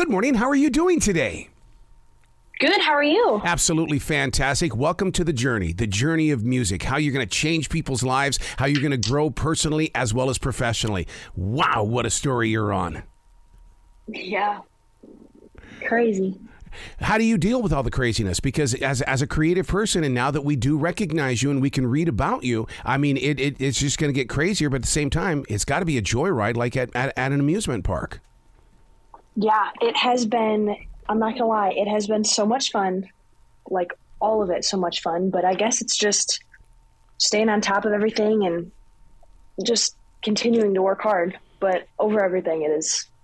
Good morning. How are you doing today? Good. How are you? Absolutely fantastic. Welcome to the journey of music, how you're going to change people's lives, how you're going to grow personally as well as professionally. Wow, what a story you're on. Yeah. Crazy. How do you deal with all the craziness? Because as a creative person, and now that we do recognize you and we can read about you, I mean, it's just going to get crazier, but at the same time, it's got to be a joyride like at an amusement park. Yeah, it has been, I'm not going to lie, it has been so much fun, like all of it so much fun, but I guess it's just staying on top of everything and just continuing to work hard. But over everything,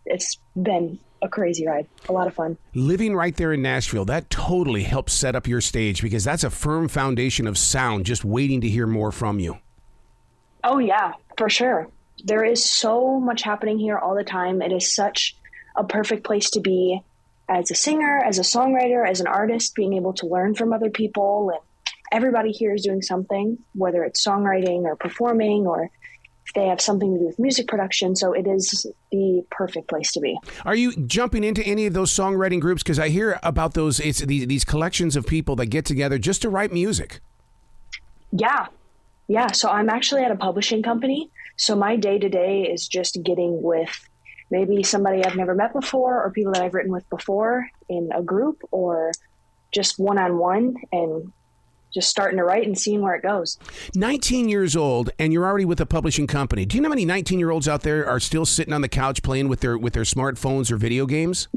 it's been a crazy ride. A lot of fun. Living right there in Nashville, that totally helps set up your stage because that's a firm foundation of sound just waiting to hear more from you. Oh, yeah, for sure. There is so much happening here all the time. It is such a perfect place to be as a singer, as a songwriter, as an artist, being able to learn from other people. And everybody here is doing something, whether it's songwriting or performing or if they have something to do with music production. So it is the perfect place to be. Are you jumping into any of those songwriting groups? Because I hear about those, it's these collections of people that get together just to write music. Yeah. Yeah. So I'm actually at a publishing company. So my day-to-day is just getting with maybe somebody I've never met before or people that I've written with before in a group or just one-on-one and just starting to write and seeing where it goes. 19 years old and you're already with a publishing company. Do you know how many 19-year-olds out there are still sitting on the couch playing with their smartphones or video games?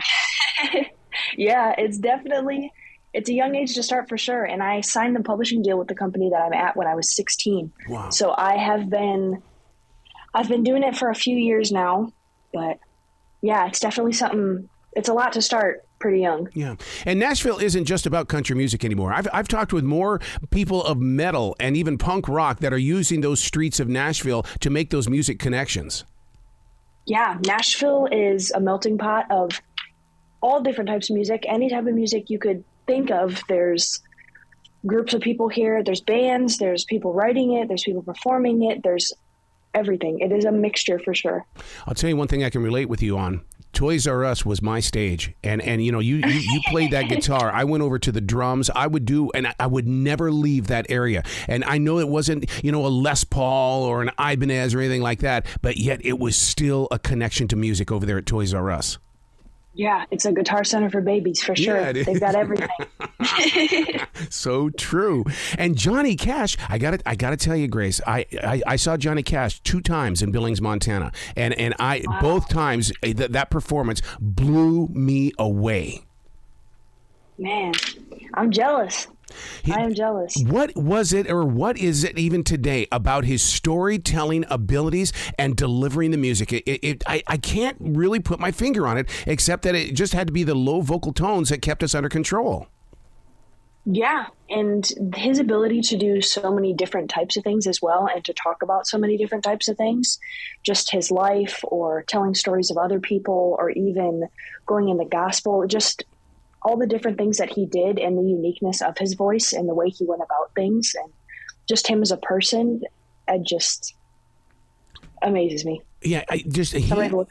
Yeah, it's a young age to start for sure. And I signed the publishing deal with the company that I'm at when I was 16. Wow. So I've been doing it for a few years now, but yeah, it's definitely something, it's a lot to start pretty young. Yeah. And Nashville isn't just about country music anymore. I've talked with more people of metal and even punk rock that are using those streets of Nashville to make those music connections. Yeah. Nashville is a melting pot of all different types of music, any type of music you could think of. There's groups of people here. There's bands, there's people writing it. There's people performing it. There's everything. It is a mixture for sure. I'll tell you one thing I can relate with you on. Toys R Us was my stage, and you know you played that guitar. I went over to the drums. I would never leave that area. And I know it wasn't a Les Paul or an Ibanez or anything like that, but yet it was still a connection to music over there at Toys R Us. Yeah, it's a guitar center for babies for sure. Yeah, they've got everything. So true. And Johnny Cash, I gotta tell you, Grace, I saw Johnny Cash 2 times in Billings, Montana, and wow. Both times that performance blew me away. Man, I'm jealous. I am jealous. What was it, or what is it even today about his storytelling abilities and delivering the music? I can't really put my finger on it, except that it just had to be the low vocal tones that kept us under control. Yeah, and his ability to do so many different types of things as well, and to talk about so many different types of things, just his life or telling stories of other people or even going into gospel, just all the different ththings that he did and the uniqueness of his voice and the way he went about things and just him as a person, it just amazes me. Yeah,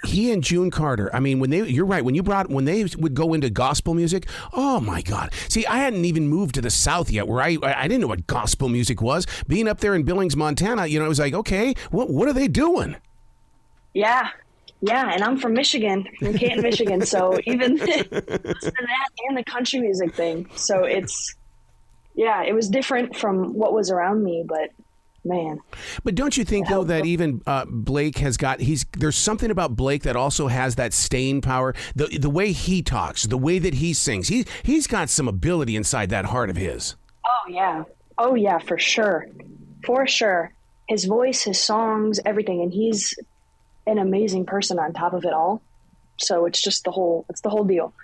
he and June Carter. I mean, you're right. When they would go into gospel music, oh my God! See, I hadn't even moved to the South yet, where I didn't know what gospel music was. Being up there in Billings, Montana, I was like, okay, what are they doing? Yeah. Yeah, and I'm from Michigan, from Canton, Michigan. So even that and the country music thing. So it was different from what was around me, but man. But don't you think, though, that even Blake there's something about Blake that also has that staying power, the way he talks, the way that he sings. He's got some ability inside that heart of his. Oh, yeah, for sure. For sure. His voice, his songs, everything. And he's an amazing person on top of it all. So it's just the whole deal.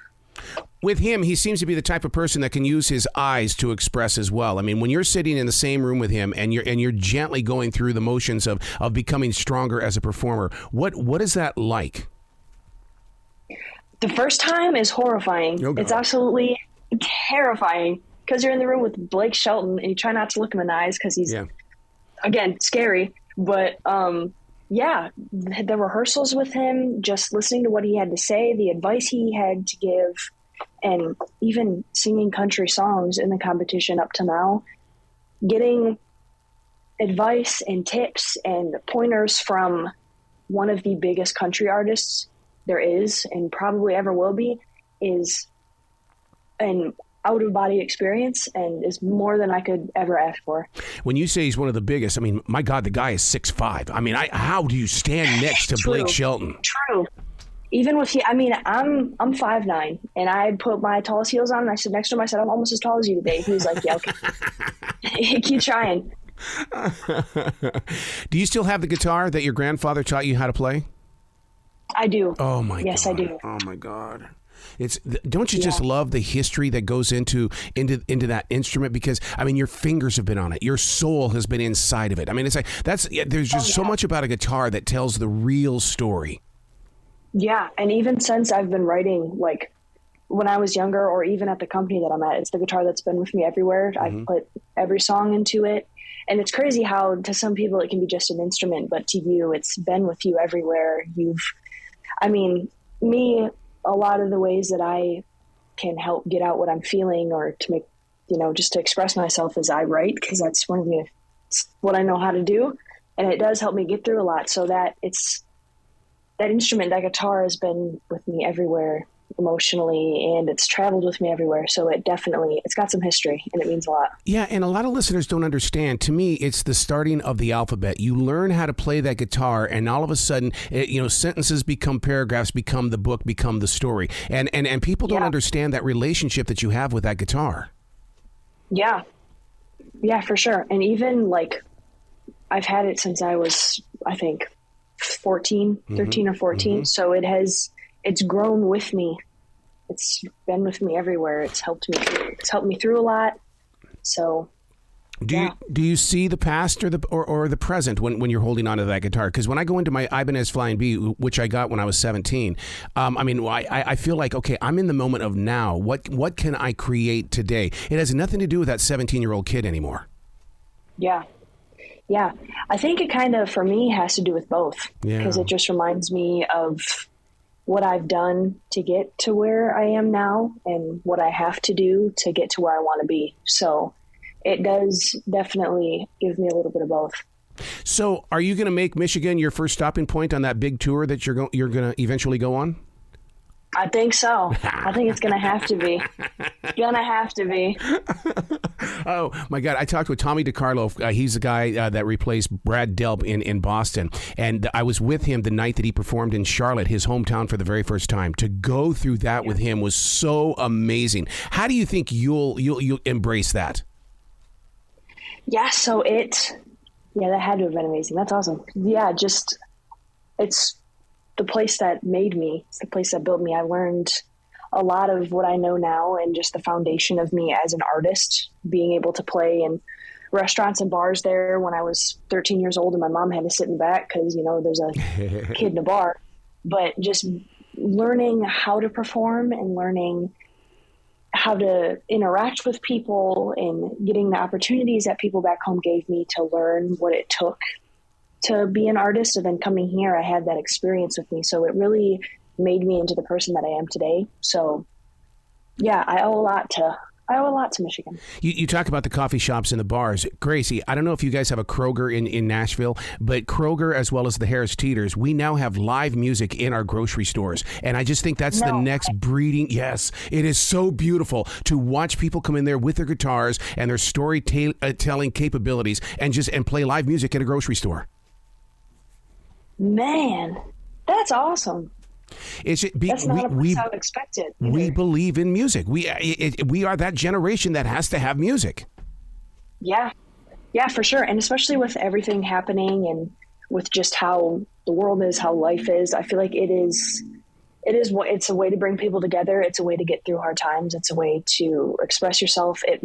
With him, he seems to be the type of person that can use his eyes to express as well. I mean, when you're sitting in the same room with him and you're gently going through the motions of becoming stronger as a performer, what is that like? The first time is horrifying. Oh, it's absolutely terrifying because you're in the room with Blake Shelton and you try not to look him in the eyes because he's, again, scary. But yeah, the rehearsals with him, just listening to what he had to say, the advice he had to give, and even singing country songs in the competition up to now, getting advice and tips and pointers from one of the biggest country artists there is and probably ever will be is an out-of-body experience and is more than I could ever ask for. When you say he's one of the biggest, I mean, my God, the guy is 6'5". I mean, how do you stand next to Blake Shelton? True. Even with I mean, I'm 5'9", and I put my tallest heels on, and I stood next to him. I said, "I'm almost as tall as you today." He was like, "Yeah, okay." Keep trying. Do you still have the guitar that your grandfather taught you how to play? I do. Oh my God. Yes, I do. Oh my God. Don't you just love the history that goes into that instrument? Because I mean, your fingers have been on it, your soul has been inside of it. I mean, it's like there's just so much about a guitar that tells the real story. Yeah, and even since I've been writing, like when I was younger, or even at the company that I'm at, it's the guitar that's been with me everywhere. Mm-hmm. I've put every song into it, and it's crazy how to some people it can be just an instrument, but to you, it's been with you everywhere. A lot of the ways that I can help get out what I'm feeling or to make, just to express myself is I write, because that's what I know how to do. And it does help me get through a lot. So that instrument, that guitar has been with me everywhere emotionally, and it's traveled with me everywhere. So it's got some history, and it means a lot. Yeah, and a lot of listeners don't understand. To me, it's the starting of the alphabet. You learn how to play that guitar, and all of a sudden, sentences become paragraphs, become the book, become the story. And people don't understand that relationship that you have with that guitar. Yeah. Yeah, for sure. And even I've had it since I was, I think, 13 or 14. Mm-hmm. So it's grown with me. It's been with me everywhere. It's helped me through a lot. So, do you see the past or the present when you're holding onto that guitar? Because when I go into my Ibanez Flying B, which I got when I was 17, I feel like, okay, I'm in the moment of now. What can I create today? It has nothing to do with that 17-year-old kid anymore. Yeah. Yeah. I think it kind of, for me, has to do with both. Because it just reminds me of what I've done to get to where I am now and what I have to do to get to where I want to be. So it does definitely give me a little bit of both. So are you going to make Michigan your first stopping point on that big tour that you're going to eventually go on? I think so. I think it's going to have to be. Oh, my God. I talked with Tommy DiCarlo. He's the guy that replaced Brad Delp in Boston. And I was with him the night that he performed in Charlotte, his hometown, for the very first time. To go through that with him was so amazing. How do you think you'll embrace that? Yeah, that had to have been amazing. That's awesome. Yeah, it's the place that made me. It's the place that built me. I learned a lot of what I know now, and just the foundation of me as an artist, being able to play in restaurants and bars there when I was 13 years old, and my mom had to sit in the back because, there's a kid in a bar. But just learning how to perform and learning how to interact with people and getting the opportunities that people back home gave me to learn what it took to be an artist. And then coming here, I had that experience with me. So it really made me into the person that I am today. So yeah, I owe a lot to Michigan. You talk about the coffee shops and the bars. Gracie, I don't know if you guys have a Kroger in Nashville, but Kroger, as well as the Harris Teeters, we now have live music in our grocery stores. And I just think that's the next breeding. Yes, it is so beautiful to watch people come in there with their guitars and their storytelling capabilities and play live music at a grocery store. Man, that's awesome. That's not a place I would expect it. Either. We believe in music. We are that generation that has to have music. Yeah, for sure. And especially with everything happening and with just how the world is, how life is, I feel like it's a way to bring people together. It's a way to get through hard times. It's a way to express yourself. It's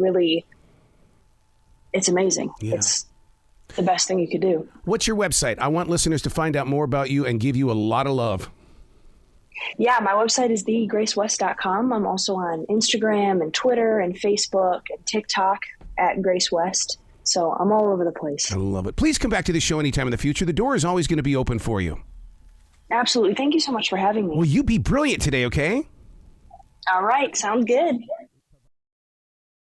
amazing. Yeah. It's the best thing you could do. What's your website? I want listeners to find out more about you and give you a lot of love. Yeah, my website is thegracewest.com. I'm also on Instagram and Twitter and Facebook and TikTok at Grace West. So I'm all over the place. I love it. Please come back to the show anytime in the future. The door is always going to be open for you. Absolutely. Thank you so much for having me. Well, you be brilliant today, okay? All right. Sounds good.